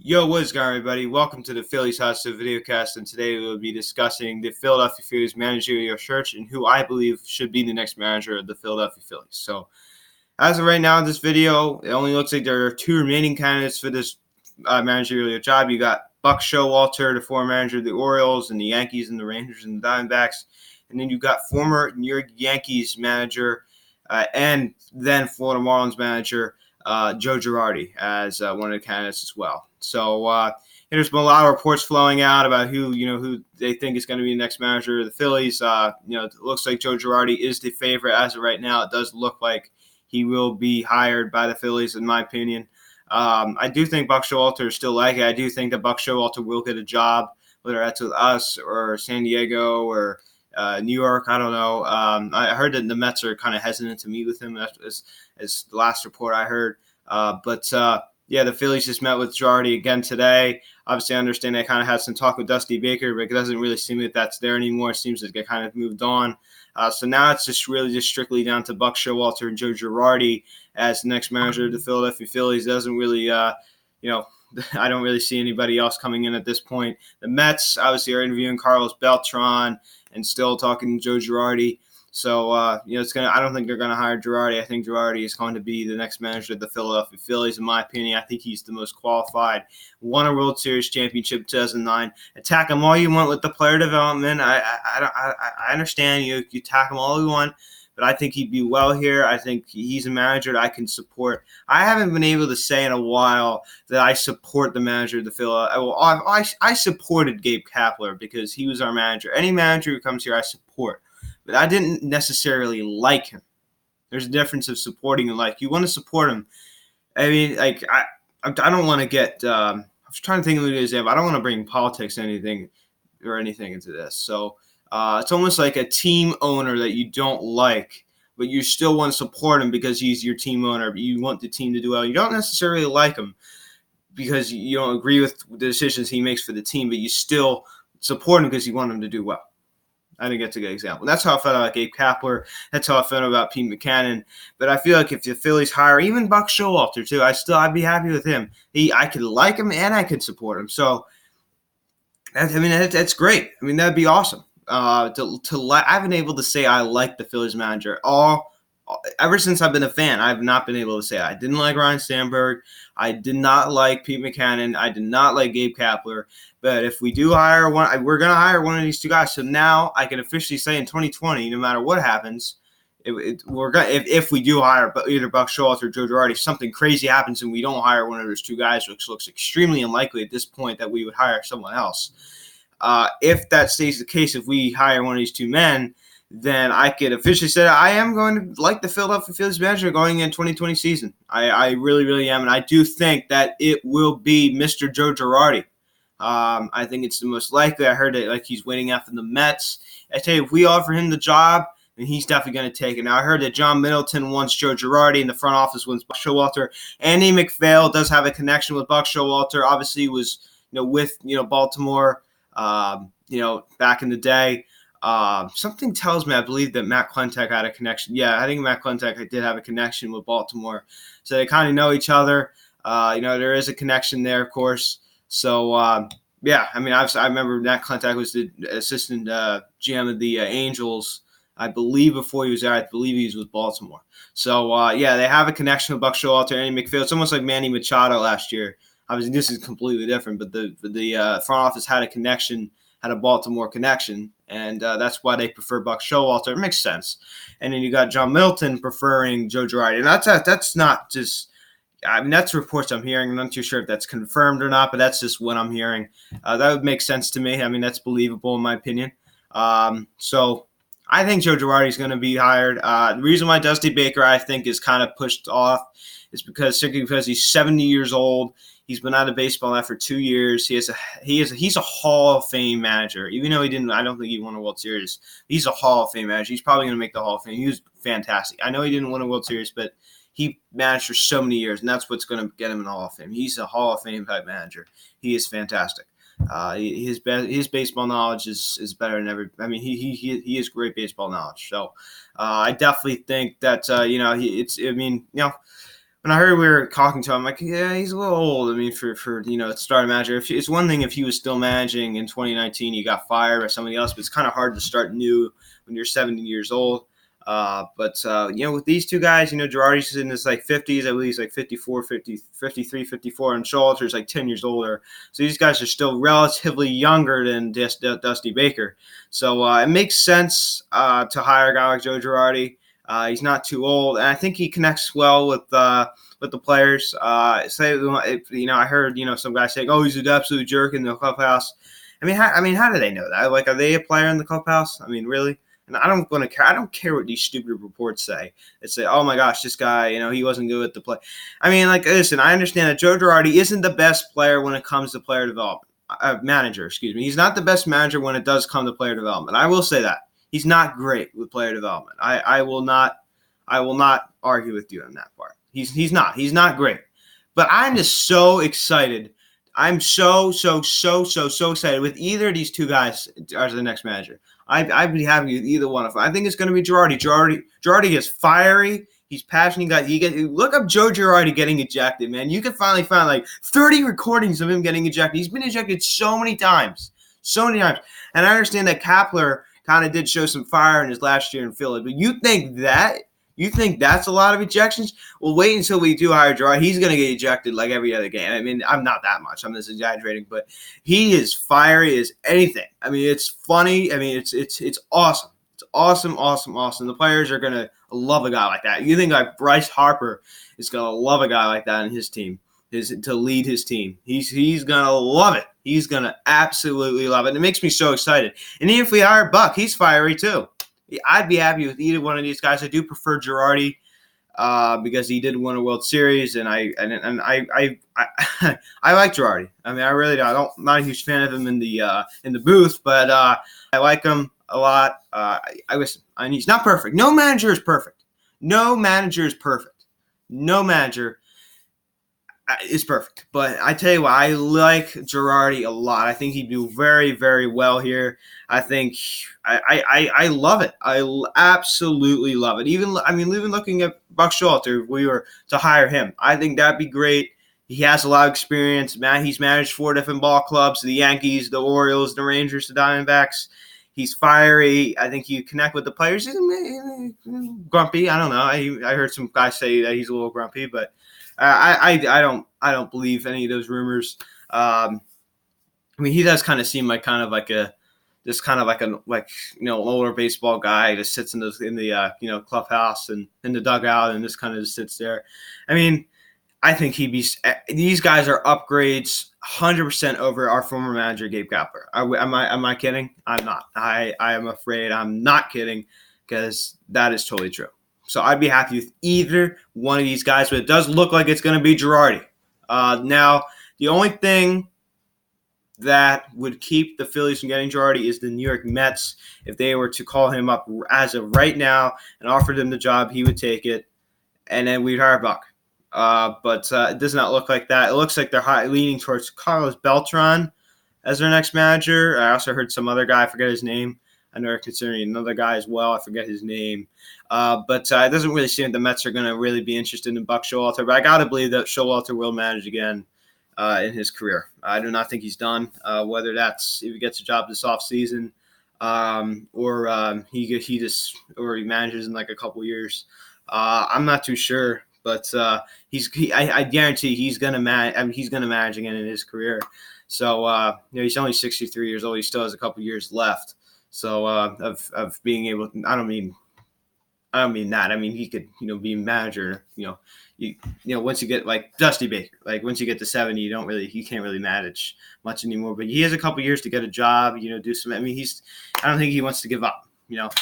Yo, what is going on, everybody? Welcome to the Phillies Hustle videocast, and today we will be discussing the Philadelphia Phillies managerial search and who I believe should be the next manager of the Philadelphia Phillies. So, as of right now in this video, it only looks like there are two remaining candidates for this managerial job. You got Buck Showalter, the former manager of the Orioles and the Yankees and the Rangers and the Diamondbacks, and then you got former New York Yankees manager and then Florida Marlins manager Joe Girardi as one of the candidates as well. So there's been a lot of reports flowing out about who they think is going to be the next manager of the Phillies. It looks like Joe Girardi is the favorite as of right now. It does look like he will be hired by the Phillies, in my opinion. I do think Buck Showalter is still like it. I do think that Buck Showalter will get a job, whether that's with us or San Diego or New York. I don't know. I heard that the Mets are kind of hesitant to meet with him, as the last report I heard. Yeah, the Phillies just met with Girardi again today. Obviously, I understand they kind of had some talk with Dusty Baker, but it doesn't really seem that that's there anymore. It seems like they kind of moved on. So now it's just strictly down to Buck Showalter and Joe Girardi as the next manager of the Philadelphia Phillies. It doesn't really, I don't really see anybody else coming in at this point. The Mets obviously are interviewing Carlos Beltran and still talking to Joe Girardi. So, I don't think they're going to hire Girardi. I think Girardi is going to be the next manager of the Philadelphia Phillies. In my opinion, I think he's the most qualified. Won a World Series championship in 2009. Attack him all you want with the player development. I understand you attack him all you want, but I think he'd be well here. I think he's a manager that I can support. I haven't been able to say in a while that I support the manager of the Philadelphia. Well, I supported Gabe Kapler because he was our manager. Any manager who comes here, I support. But I didn't necessarily like him. There's a difference of supporting and like. You want to support him. I mean, I don't want to get. I was trying to think of an example. I don't want to bring politics anything into this. So it's almost like a team owner that you don't like, but you still want to support him because he's your team owner. But you want the team to do well. You don't necessarily like him because you don't agree with the decisions he makes for the team, but you still support him because you want him to do well. I think that's a good example. That's how I felt about Gabe Kapler. That's how I felt about Pete Mackanin. But I feel like if the Phillies hire even Buck Showalter too, I'd be happy with him. I could like him and I could support him. So that's great. I mean, that'd be awesome. I've been able to say I like the Phillies manager ever since I've been a fan. I've not been able to say I didn't like Ryan Sandberg. I did not like Pete Mackanin. I did not like Gabe Kapler. But if we do hire one, we're going to hire one of these two guys. So now I can officially say in 2020, no matter what happens, if we do hire either Buck Showalter or Joe Girardi, something crazy happens and we don't hire one of those two guys, which looks extremely unlikely at this point that we would hire someone else. If that stays the case, if we hire one of these two men, then I could officially say I am going to like the Philadelphia Phillies manager going in 2020 season. I really, really am. And I do think that it will be Mr. Joe Girardi. I think it's the most likely. I heard that he's waiting after the Mets. I tell you, if we offer him the job, then he's definitely going to take it. Now, I heard that John Middleton wants Joe Girardi, and the front office wants Buck Showalter. Andy McPhail does have a connection with Buck Showalter. Obviously, he was with Baltimore back in the day. Something tells me I believe that Matt Klentak had a connection. Yeah, I think Matt Klentak did have a connection with Baltimore. So they kind of know each other. There is a connection there, of course. So, I remember Matt Klentak was the assistant GM of the Angels, I believe, before he was there. I believe he was with Baltimore. So, they have a connection with Buck Showalter, Andy McPhail. It's almost like Manny Machado last year. Obviously, this is completely different, but the front office had a Baltimore connection, and that's why they prefer Buck Showalter. It makes sense. And then you got John Middleton preferring Joe Girardi. And that's not just – that's reports I'm hearing. I'm not too sure if that's confirmed or not, but that's just what I'm hearing. That would make sense to me. I mean, that's believable in my opinion. So I think Joe Girardi is going to be hired. The reason why Dusty Baker, I think, is kind of pushed off is simply because he's 70 years old. He's been out of baseball now for 2 years. He's a Hall of Fame manager. Even though I don't think he won a World Series. He's a Hall of Fame manager. He's probably going to make the Hall of Fame. He was fantastic. I know he didn't win a World Series, but he managed for so many years, and that's what's going to get him in the Hall of Fame. He's a Hall of Fame type manager. He is fantastic. His baseball knowledge is better than ever. I mean, he has great baseball knowledge. So I definitely think that when I heard we were talking to him, I'm like, yeah, he's a little old. I mean, for starting manager, it's one thing if he was still managing in 2019, he got fired by somebody else, but it's kind of hard to start new when you're 70 years old. But with these two guys, Girardi's in his like 50s, I believe he's like 54, 50, 53, 54, and Showalter's like 10 years older. So these guys are still relatively younger than Dusty Baker. So it makes sense to hire a guy like Joe Girardi. He's not too old, and I think he connects well with the players. I heard some guys saying, "Oh, he's an absolute jerk in the clubhouse." I mean, how do they know that? Like, are they a player in the clubhouse? I mean, really? And I don't want to care. I don't care what these stupid reports say. They say, "Oh my gosh, this guy, he wasn't good at the play." I mean, like, listen, I understand that Joe Girardi isn't the best player when it comes to player development. Manager, excuse me. He's not the best manager when it does come to player development. I will say that. He's not great with player development. I will not argue with you on that part. He's not great. But I'm just so excited. I'm so excited with either of these two guys as the next manager. I'd be happy with either one of them. I think it's going to be Girardi. Girardi gets fiery. He's passionate. Look up Joe Girardi getting ejected, man. You can finally find like 30 recordings of him getting ejected. He's been ejected so many times. And I understand that Kapler kind of did show some fire in his last year in Philly. But you think that's a lot of ejections? Well, wait until we do hire Girardi. He's going to get ejected like every other game. I mean, I'm not that much. I'm just exaggerating. But he is fiery as anything. I mean, it's funny. I mean, it's awesome. It's awesome. The players are going to love a guy like that. You think like Bryce Harper is going to love a guy like that in his team, to lead his team. He's going to love it. He's going to absolutely love it. And it makes me so excited. And even if we hire Buck, he's fiery too. I'd be happy with either one of these guys. I do prefer Girardi because he did win a World Series, and I like Girardi. I mean, I really do. I'm not a huge fan of him in the booth, but I like him a lot. And he's not perfect. No manager is perfect. No manager is perfect. But I tell you what, I like Girardi a lot. I think he'd do very, very well here. I think I love it. I absolutely love it. Even looking at Buck Showalter, if we were to hire him, I think that'd be great. He has a lot of experience. He's managed 4 different ball clubs: the Yankees, the Orioles, the Rangers, the Diamondbacks. He's fiery. I think you connect with the players. He's grumpy. I don't know. I heard some guys say that he's a little grumpy, but I don't believe any of those rumors. I mean, he does kind of seem like an older baseball guy that sits in the clubhouse and in the dugout and just kind of just sits there. I mean, I think these guys are upgrades 100% over our former manager Gabe Kapler. Am I kidding? I'm not. I am afraid I'm not kidding, because that is totally true. So I'd be happy with either one of these guys, but it does look like it's going to be Girardi. Now, the only thing that would keep the Phillies from getting Girardi is the New York Mets. If they were to call him up as of right now and offered him the job, he would take it, and then we'd hire Buck. But it does not look like that. It looks like they're leaning towards Carlos Beltran as their next manager. I also heard some other guy, I forget his name. I know they're considering another guy as well. I forget his name. But it doesn't really seem that the Mets are going to really be interested in Buck Showalter. But I got to believe that Showalter will manage again in his career. I do not think he's done, whether that's if he gets a job this offseason or he manages in like a couple years. I'm not too sure. But I guarantee he's going to manage. I mean, he's going to manage again in his career. So he's only 63 years old. He still has a couple years left. So of being able to, I don't mean that. I mean, he could be a manager. Once you get like Dusty Baker, like once you get to 70, you can't really manage much anymore. But he has a couple years to get a job. Do some. I mean, I don't think he wants to give up.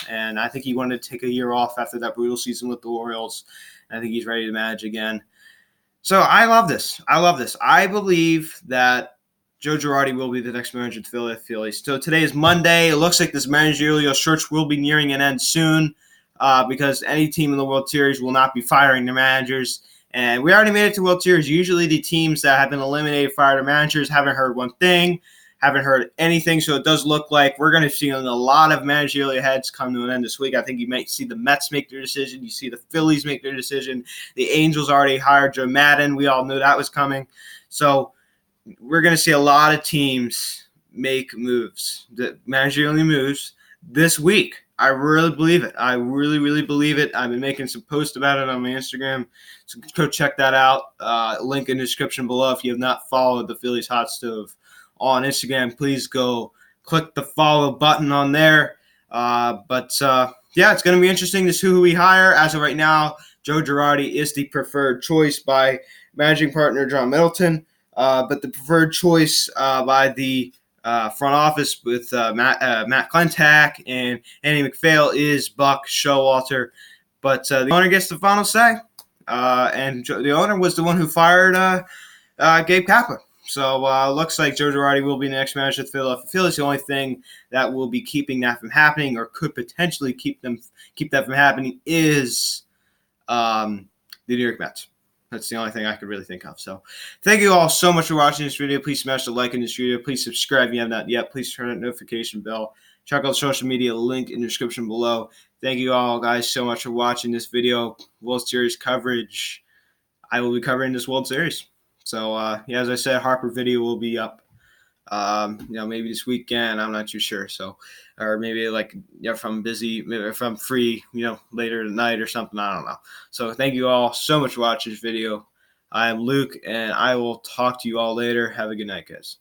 And I think he wanted to take a year off after that brutal season with the Orioles. I think he's ready to manage again. So I love this. I believe that Joe Girardi will be the next manager of the Philadelphia Phillies. So today is Monday. It looks like this managerial search will be nearing an end soon because any team in the World Series will not be firing their managers. And we already made it to World Series. Usually the teams that have been eliminated fire their managers. Haven't heard one thing. Haven't heard anything, so it does look like we're going to see a lot of managerial heads come to an end this week. I think you might see the Mets make their decision. You see the Phillies make their decision. The Angels already hired Joe Madden. We all knew that was coming. So we're going to see a lot of teams make moves, the managerial moves this week. I really believe it. I really, really believe it. I've been making some posts about it on my Instagram, so go check that out. Link in the description below. If you have not followed the Phillies Hot Stove on Instagram, please go click the follow button on there. Yeah, it's going to be interesting to see who we hire. As of right now, Joe Girardi is the preferred choice by managing partner John Middleton, but the preferred choice by the front office with Matt Klentak and Andy McPhail is Buck Showalter. But the owner gets the final say. And the owner was the one who fired Gabe Kapler. So looks like Joe Girardi will be the next manager of the Philadelphia Phillies. The only thing that will be keeping that from happening, or could potentially keep that from happening, is the New York Mets. That's the only thing I could really think of. So thank you all so much for watching this video. Please smash the like in this video. Please subscribe if you have not yet. Please turn on the notification bell. Check out the social media link in the description below. Thank you all, guys, so much for watching this video. World Series coverage. I will be covering this World Series. So, yeah, as I said, Harper video will be up, maybe this weekend. I'm not too sure. So, or maybe like, if I'm busy, maybe if I'm free, later tonight or something. I don't know. So, thank you all so much for watching this video. I am Luke, and I will talk to you all later. Have a good night, guys.